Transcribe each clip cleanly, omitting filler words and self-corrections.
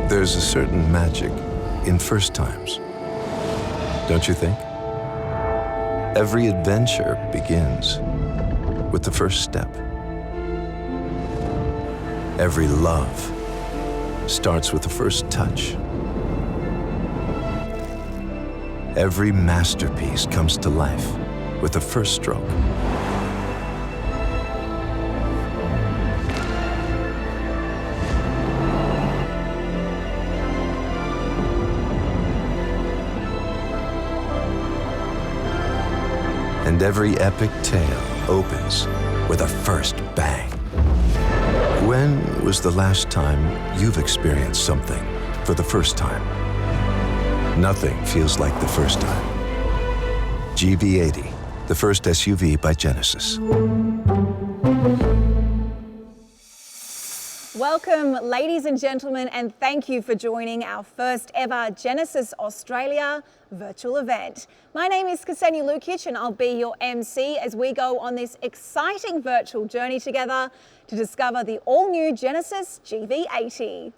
There's a certain magic in first times, don't you think? Every adventure begins with the first step. Every love starts with the first touch. Every masterpiece comes to life with the first stroke. And every epic tale opens with a first bang. When was the last time you've experienced something for the first time? Nothing feels like the first time. GV80, the first SUV by Genesis. Welcome, ladies and gentlemen, and thank you for joining our first ever Genesis Australia virtual event. My name is Ksenia Lukic and I'll be your MC as we go on this exciting virtual journey together to discover the all-new Genesis GV80.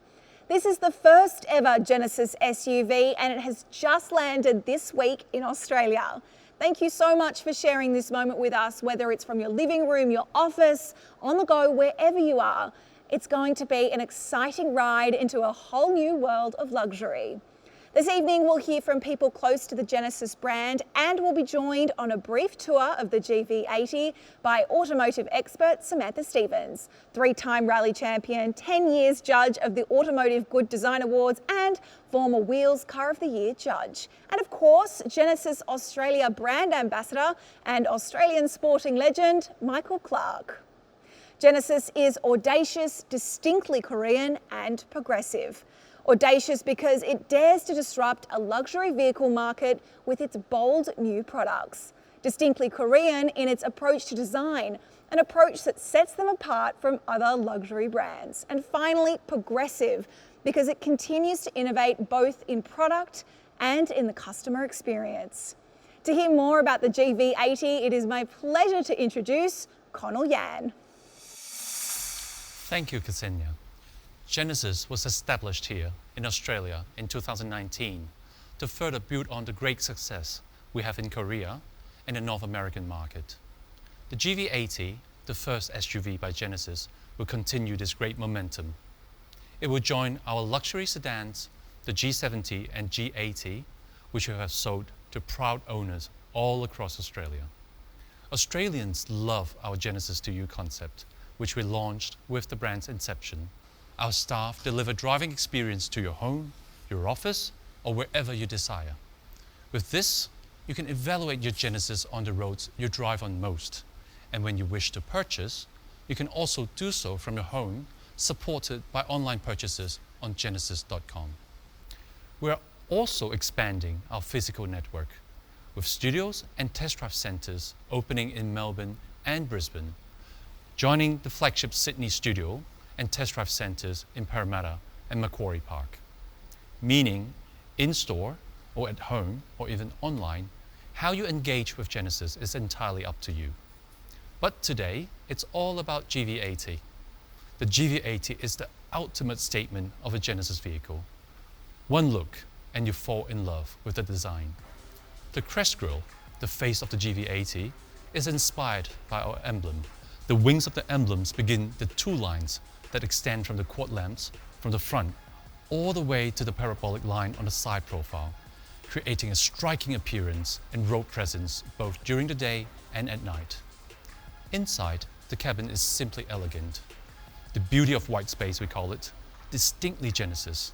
This is the first ever Genesis SUV and it has just landed this week in Australia. Thank you so much for sharing this moment with us, whether it's from your living room, your office, on the go, wherever you are. It's going to be an exciting ride into a whole new world of luxury. This evening, we'll hear from people close to the Genesis brand and we'll be joined on a brief tour of the GV80 by automotive expert Samantha Stevens, 3-time rally champion, 10 years judge of the Automotive Good Design Awards and former Wheels Car of the Year judge. And of course, Genesis Australia brand ambassador and Australian sporting legend, Michael Clarke. Genesis is audacious, distinctly Korean and progressive. Audacious because it dares to disrupt a luxury vehicle market with its bold new products. Distinctly Korean in its approach to design, an approach that sets them apart from other luxury brands. And finally, progressive because it continues to innovate both in product and in the customer experience. To hear more about the GV80, it is my pleasure to introduce Connell Yan. Thank you, Ksenia. Genesis was established here in Australia in 2019 to further build on the great success we have in Korea and the North American market. The GV80, the first SUV by Genesis, will continue this great momentum. It will join our luxury sedans, the G70 and G80, which we have sold to proud owners all across Australia. Australians love our Genesis to You concept, which we launched with the brand's inception. Our staff deliver driving experience to your home, your office, or wherever you desire. With this, you can evaluate your Genesis on the roads you drive on most. And when you wish to purchase, you can also do so from your home, supported by online purchases on genesis.com. We are also expanding our physical network, with studios and test drive centers opening in Melbourne and Brisbane, joining the flagship Sydney studio and test drive centers in Parramatta and Macquarie Park. Meaning, in-store or at home or even online, how you engage with Genesis is entirely up to you. But today, it's all about GV80. The GV80 is the ultimate statement of a Genesis vehicle. One look and you fall in love with the design. The crest grille, the face of the GV80, is inspired by our emblem. The wings of the emblems begin the two lines that extend from the quad lamps from the front all the way to the parabolic line on the side profile, creating a striking appearance and road presence both during the day and at night. Inside, the cabin is simply elegant. The beauty of white space, we call it, distinctly Genesis,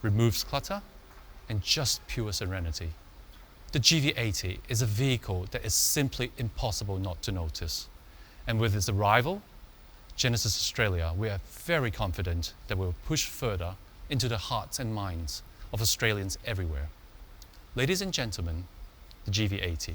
removes clutter and just pure serenity. The GV80 is a vehicle that is simply impossible not to notice. And with its arrival, Genesis Australia, we are very confident that we'll push further into the hearts and minds of Australians everywhere. Ladies and gentlemen, the GV80.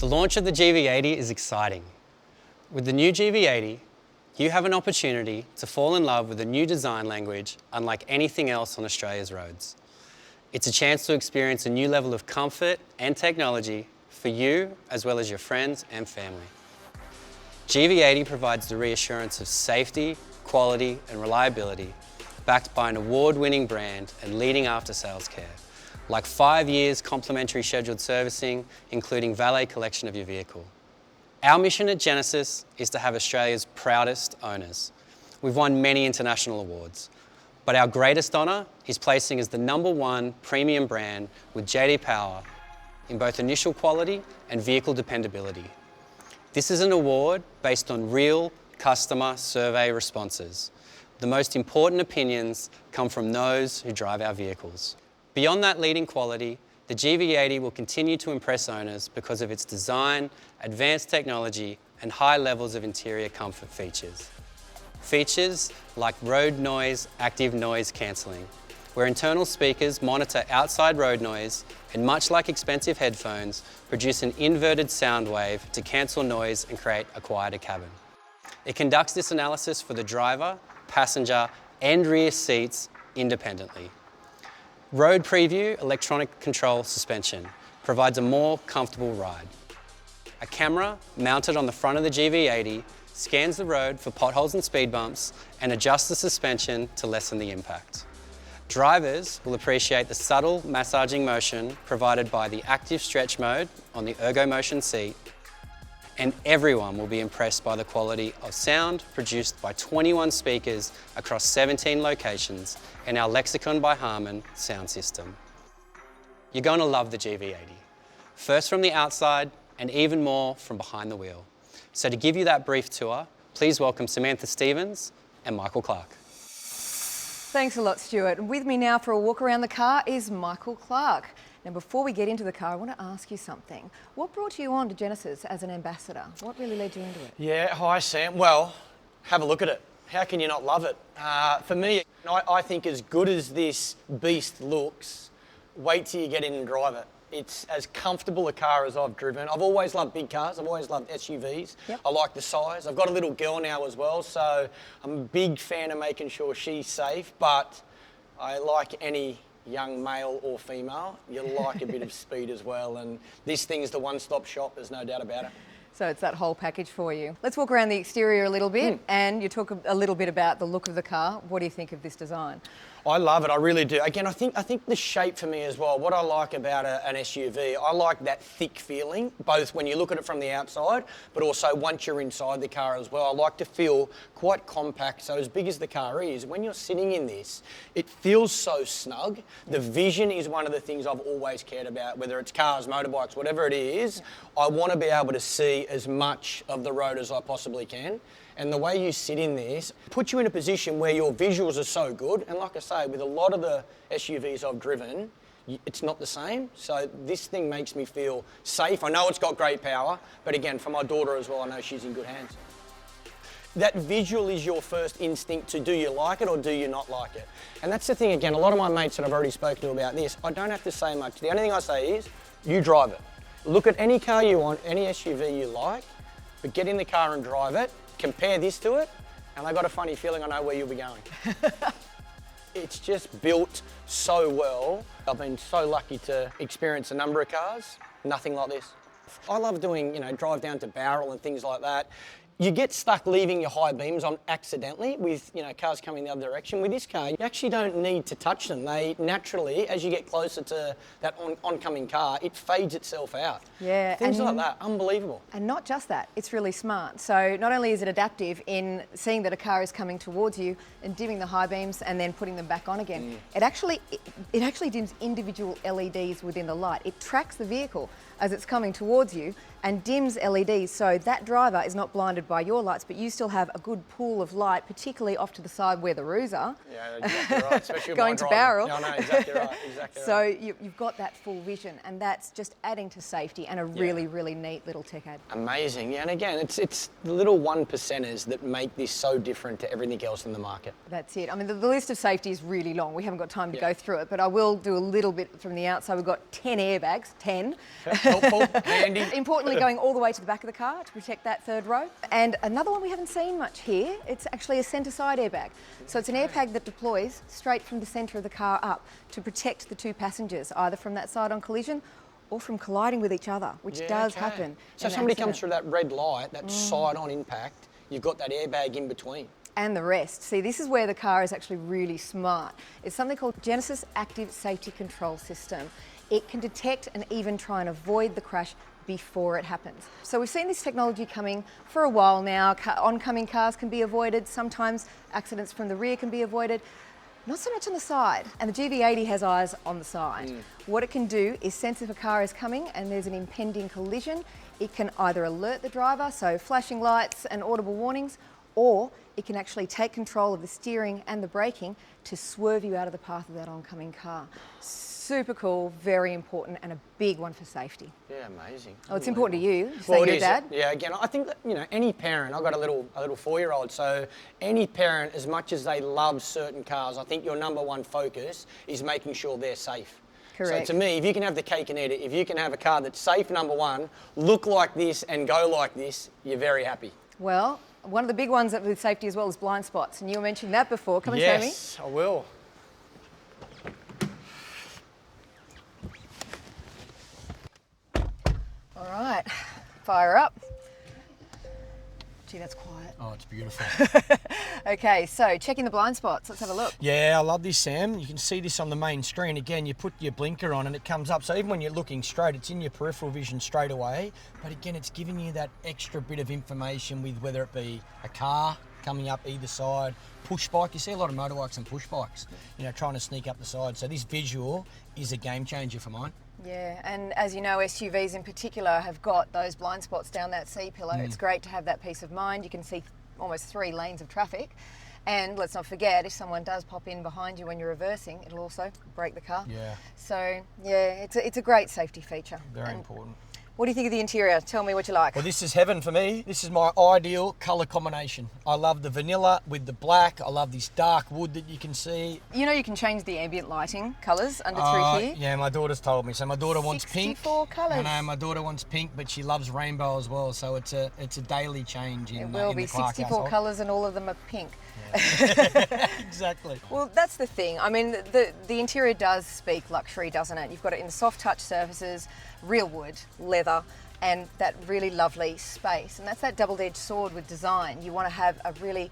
launch of the GV80 is exciting. With the new GV80, you have an opportunity to fall in love with a new design language unlike anything else on Australia's roads. It's a chance to experience a new level of comfort and technology for you as well as your friends and family. GV80 provides the reassurance of safety, quality and reliability backed by an award-winning brand and leading after-sales care, like 5 years complimentary scheduled servicing, including valet collection of your vehicle. Our mission at Genesis is to have Australia's proudest owners. We've won many international awards, but our greatest honour is placing as the #1 premium brand with JD Power in both initial quality and vehicle dependability. This is an award based on real customer survey responses. The most important opinions come from those who drive our vehicles. Beyond that leading quality, the GV80 will continue to impress owners because of its design, advanced technology, and high levels of interior comfort features. Features like road noise active noise cancelling, where internal speakers monitor outside road noise and, much like expensive headphones, produce an inverted sound wave to cancel noise and create a quieter cabin. It conducts this analysis for the driver, passenger, and rear seats independently. Road Preview electronic control suspension provides a more comfortable ride. A camera mounted on the front of the GV80 scans the road for potholes and speed bumps and adjusts the suspension to lessen the impact. Drivers will appreciate the subtle massaging motion provided by the active stretch mode on the ErgoMotion seat, and everyone will be impressed by the quality of sound produced by 21 speakers across 17 locations in our Lexicon by Harman sound system. You're going to love the GV80, first from the outside and even more from behind the wheel. So to give you that brief tour, please welcome Samantha Stevens and Michael Clarke. Thanks a lot, Stuart. And with me now for a walk around the car is Michael Clarke. Now, before we get into the car, I want to ask you something. What brought you on to Genesis as an ambassador? What really led you into it? Yeah, hi Sam. Well, have a look at it. How can you not love it? For me, I think as good as this beast looks, wait till you get in and drive it. It's as comfortable a car as I've driven. I've always loved big cars. I've always loved SUVs. Yep. I like the size. I've got a little girl now as well, so I'm a big fan of making sure she's safe, but I like any young male or female, you like a bit of speed as well, and this thing's the one-stop shop, there's no doubt about it. So it's that whole package for you. Let's walk around the exterior a little bit and you talk a little bit about the look of the car. What do you think of this design? I love it, I really do. Again, I think the shape for me as well, what I like about an SUV, I like that thick feeling, both when you look at it from the outside, but also once you're inside the car as well. I like to feel quite compact, so as big as the car is, when you're sitting in this, it feels so snug. The vision is one of the things I've always cared about, whether it's cars, motorbikes, whatever it is. I want to be able to see as much of the road as I possibly can. And the way you sit in this puts you in a position where your visuals are so good. And like I say, with a lot of the SUVs I've driven, it's not the same. So this thing makes me feel safe. I know it's got great power, but again, for my daughter as well, I know she's in good hands. That visual is your first instinct to do you like it or do you not like it? And that's the thing, again, a lot of my mates that I've already spoken to about this, I don't have to say much. The only thing I say is, you drive it. Look at any car you want, any SUV you like, but get in the car and drive it. Compare this to it, and I got a funny feeling I know where you'll be going. It's just built so well. I've been so lucky to experience a number of cars, nothing like this. I love doing, drive down to Barrel and things like that. You get stuck leaving your high beams on accidentally with, cars coming the other direction. With this car, you actually don't need to touch them. They naturally, as you get closer to that oncoming car, it fades itself out. Yeah. Things like that, unbelievable. And not just that, it's really smart. So not only is it adaptive in seeing that a car is coming towards you and dimming the high beams and then putting them back on again, it actually dims individual LEDs within the light. It tracks the vehicle as it's coming towards you and dims LEDs, so that driver is not blinded by your lights, but you still have a good pool of light, particularly off to the side where the roos are. Yeah, exactly right, especially going to Barrel. No, exactly right, exactly so right. you've got that full vision, and that's just adding to safety and a really, really neat little tech ad. Amazing, yeah, and again, it's the little 1%ers that make this so different to everything else in the market. That's it. I mean, the list of safety is really long. We haven't got time to go through it, but I will do a little bit from the outside. We've got 10 airbags, 10. Helpful, handy. Importantly, definitely going all the way to the back of the car to protect that third row. And another one we haven't seen much here, it's actually a centre side airbag. So it's an airbag that deploys straight from the centre of the car up to protect the two passengers, either from that side-on collision or from colliding with each other, which does happen. So if somebody comes through that red light, that side-on impact, you've got that airbag in between. And the rest. See, this is where the car is actually really smart. It's something called Genesis Active Safety Control System. It can detect and even try and avoid the crash before it happens. So we've seen this technology coming for a while now. Oncoming cars can be avoided. Sometimes accidents from the rear can be avoided. Not so much on the side. And the GV80 has eyes on the side. What it can do is sense if a car is coming and there's an impending collision. It can either alert the driver, so flashing lights and audible warnings, or it can actually take control of the steering and the braking to swerve you out of the path of that oncoming car. Super cool, very important, and a big one for safety. Yeah, amazing. Oh, it's important to you, Well, saying it your is. dad. Yeah, again, I think that, you know, any parent, I've got a little 4-year-old, so any parent, as much as they love certain cars, I think your number one focus is making sure they're safe. Correct. So to me, if you can have the cake and eat it, if you can have a car that's safe, number one, look like this and go like this, you're very happy. Well, one of the big ones with safety as well is blind spots, and you were mentioning that before. Come and show me. Yes, I will. All right, fire up. Gee, that's quiet. Oh, it's beautiful. Okay, so checking the blind spots. Let's have a look. Yeah, I love this, Sam. You can see this on the main screen. Again, you put your blinker on and it comes up. So even when you're looking straight, it's in your peripheral vision straight away. But again, it's giving you that extra bit of information with whether it be a car coming up either side, push bike. You see a lot of motorbikes and push bikes, you know, trying to sneak up the side. So this visual is a game changer for mine. Yeah, and as you know, SUVs in particular have got those blind spots down that C-pillar. It's great to have that peace of mind. You can see almost 3 lanes of traffic. And let's not forget, if someone does pop in behind you when you're reversing, it'll also brake the car. Yeah. So, yeah, it's a great safety feature. Very important. What do you think of the interior? Tell me what you like. Well, this is heaven for me. This is my ideal colour combination. I love the vanilla with the black. I love this dark wood that you can see. You know you can change the ambient lighting colours under through here. Yeah, my daughter's told me. So my daughter wants pink. 64 colours. I know, my daughter wants pink, but she loves rainbow as well. So it's a daily change in It will in be the Clarke 64 household. colours and all of them are pink. Exactly. Well, that's the thing. I mean, the interior does speak luxury, doesn't it? You've got it in the soft touch surfaces, real wood, leather, and that really lovely space. And that's that double-edged sword with design. You want to have a really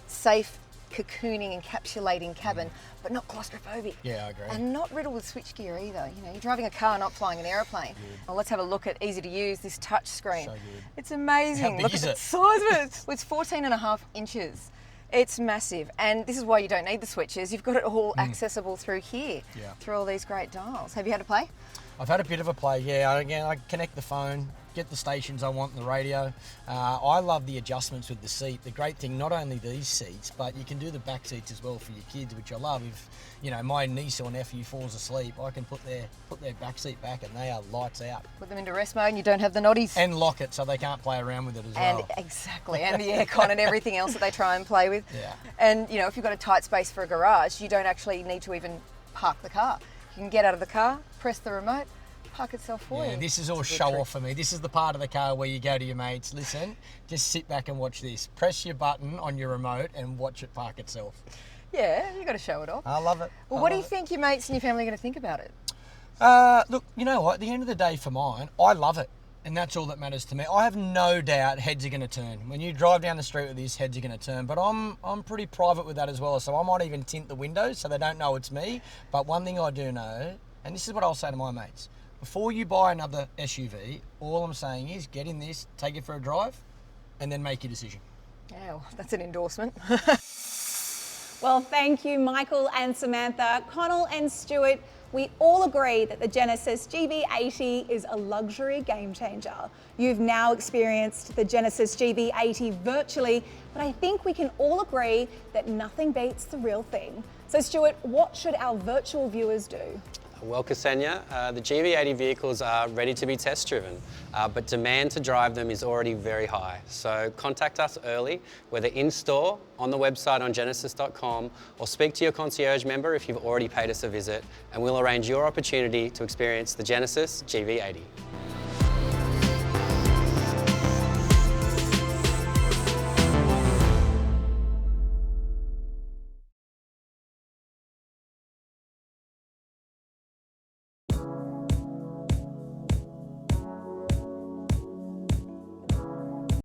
safe, cocooning, encapsulating cabin, but not claustrophobic. Yeah, I agree. And not riddled with switchgear either. You know, you're driving a car, not flying an aeroplane. Well, let's have a look at easy to use, this touch screen. So good. It's amazing. How big Look is at it? the size of it. Well, it's 14.5 inches. It's massive, and this is why you don't need the switches. You've got it all accessible through here, through all these great dials. Have you had a play? I've had a bit of a play, yeah. Again, I connect the phone, get the stations I want in the radio. I love the adjustments with the seat. The great thing, not only these seats, but you can do the back seats as well for your kids, which I love. If, you know, my niece or nephew falls asleep, I can put their back seat back and they are lights out. Put them into rest mode and you don't have the noddies. And lock it so they can't play around with it as well. Exactly, and the aircon and everything else that they try and play with. Yeah. And, you know, if you've got a tight space for a garage, you don't actually need to even park the car. You can get out of the car, press the remote, park itself for you. Yeah, this is all show off for me. This is the part of the car where you go to your mates, listen, just sit back and watch this. Press your button on your remote and watch it park itself. Yeah, you got to show it off. I love it. Well, what do you think your mates and your family are going to think about it? Look, you know what? At the end of the day, for mine, I love it. And that's all that matters to me. I have no doubt heads are going to turn. When you drive down the street with this, heads are going to turn. But I'm pretty private with that as well. So I might even tint the windows so they don't know it's me. But one thing I do know, and this is what I'll say to my mates, before you buy another SUV, all I'm saying is get in this, take it for a drive, and then make your decision. Yeah, well, that's an endorsement. Well, thank you, Michael and Samantha. Connell and Stuart, we all agree that the Genesis GV80 is a luxury game changer. You've now experienced the Genesis GV80 virtually, but I think we can all agree that nothing beats the real thing. So Stuart, what should our virtual viewers do? Well, Ksenia, the GV80 vehicles are ready to be test driven, but demand to drive them is already very high. So contact us early, whether in store, on the website on genesis.com, or speak to your concierge member if you've already paid us a visit, and we'll arrange your opportunity to experience the Genesis GV80.